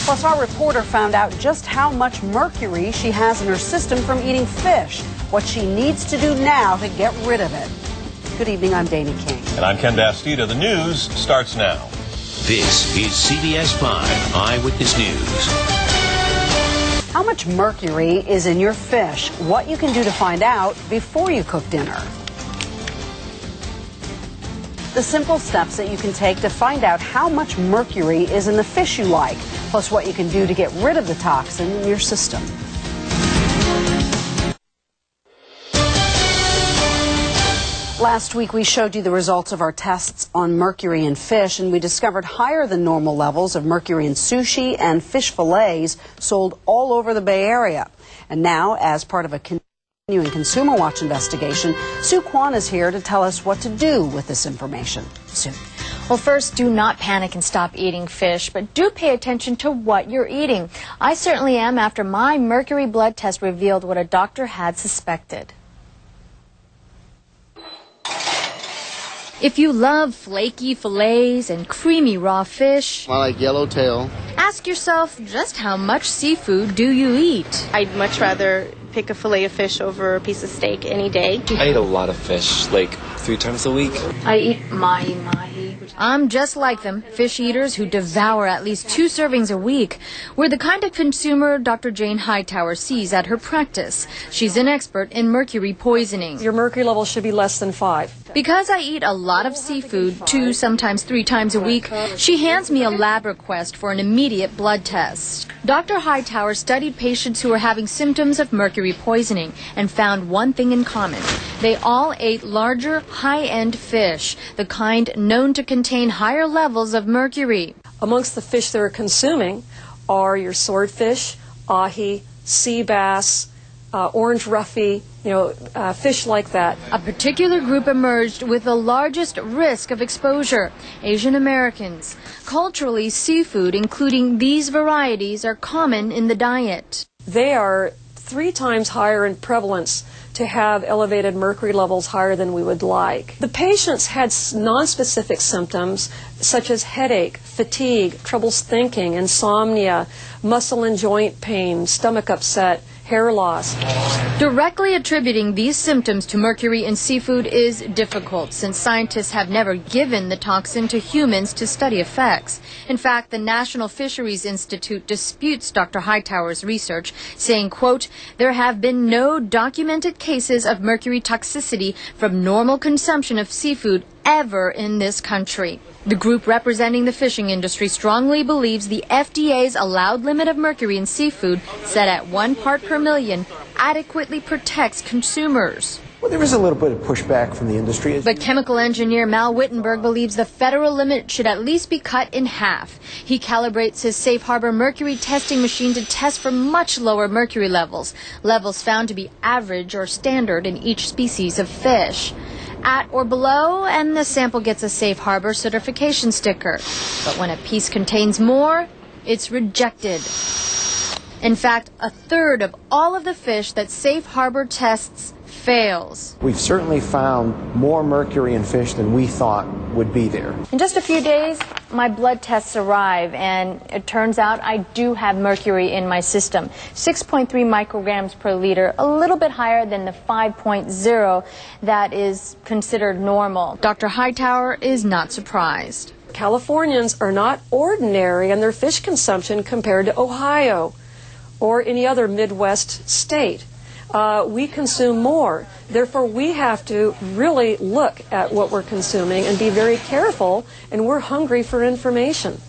Plus, our reporter found out just how much mercury she has in her system from eating fish, what she needs to do now to get rid of it. Good evening, I'm Dana King. And I'm Ken Bastida. The news starts now. This is CBS 5 Eyewitness News. How much mercury is in your fish? What you can do to find out before you cook dinner. The simple steps that you can take to find out how much mercury is in the fish you like, plus what you can do to get rid of the toxin in your system. Last week we showed you the results of our tests on mercury in fish, and we discovered higher than normal levels of mercury in sushi and fish fillets sold all over the Bay Area. And now, as part of a continuing Consumer Watch investigation, Sue Kwan is here to tell us what to do with this information. Sue. Well, first, do not panic and stop eating fish, but do pay attention to what you're eating. I certainly am after my mercury blood test revealed what a doctor had suspected. If you love flaky fillets and creamy raw fish, I like yellowtail. Ask yourself, just how much seafood do you eat? I'd much rather pick a fillet of fish over a piece of steak any day. I eat a lot of fish, like 3 times a week. I eat mahi-mahi. I'm just like them, fish eaters who devour at least 2 servings a week. We're the kind of consumer Dr. Jane Hightower sees at her practice. She's an expert in mercury poisoning. Your mercury level should be less than 5. Because I eat a lot of seafood, 2, sometimes 3 times a week, she hands me a lab request for an immediate blood test. Dr. Hightower studied patients who were having symptoms of mercury poisoning and found one thing in common. They all ate larger, high-end fish, the kind known to contain higher levels of mercury. Amongst the fish they're consuming are your swordfish, ahi, sea bass, orange roughy, fish like that. A particular group emerged with the largest risk of exposure, Asian Americans. Culturally, seafood, including these varieties, are common in the diet. They are 3 times higher in prevalence to have elevated mercury levels higher than we would like. The patients had nonspecific symptoms such as headache, fatigue, troubles thinking, insomnia, muscle and joint pain, stomach upset, hair loss. Directly attributing these symptoms to mercury in seafood is difficult, since scientists have never given the toxin to humans to study effects. In fact, the National Fisheries Institute disputes Dr. Hightower's research, saying, quote, "There have been no documented cases of mercury toxicity from normal consumption of seafood ever in this country." The group representing the fishing industry strongly believes the FDA's allowed limit of mercury in seafood, set at 1 part per million, adequately protects consumers. Well, there is a little bit of pushback from the industry. But chemical engineer Mal Wittenberg believes the federal limit should at least be cut in half. He calibrates his Safe Harbor mercury testing machine to test for much lower mercury levels, levels found to be average or standard in each species of fish. At or below, and the sample gets a Safe Harbor certification sticker. But when a piece contains more, it's rejected. In fact, 1/3 of all of the fish that Safe Harbor tests fails. We've certainly found more mercury in fish than we thought would be there. In just a few days, my blood tests arrive, and it turns out I do have mercury in my system. 6.3 micrograms per liter, a little bit higher than the 5.0 that is considered normal. Dr. Hightower is not surprised. Californians are not ordinary in their fish consumption compared to Ohio or any other Midwest state. We consume more. Therefore, we have to really look at what we're consuming and be very careful, and we're hungry for information.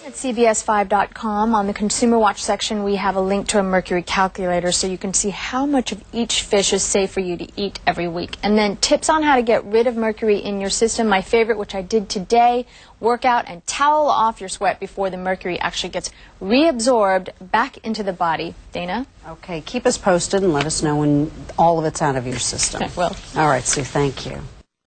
At CBS5.com, on the Consumer Watch section, we have a link to a mercury calculator so you can see how much of each fish is safe for you to eat every week. And then tips on how to get rid of mercury in your system. My favorite, which I did today, work out and towel off your sweat before the mercury actually gets reabsorbed back into the body. Dana? Okay, keep us posted and let us know when all of it's out of your system. I will. All right, Sue, thank you.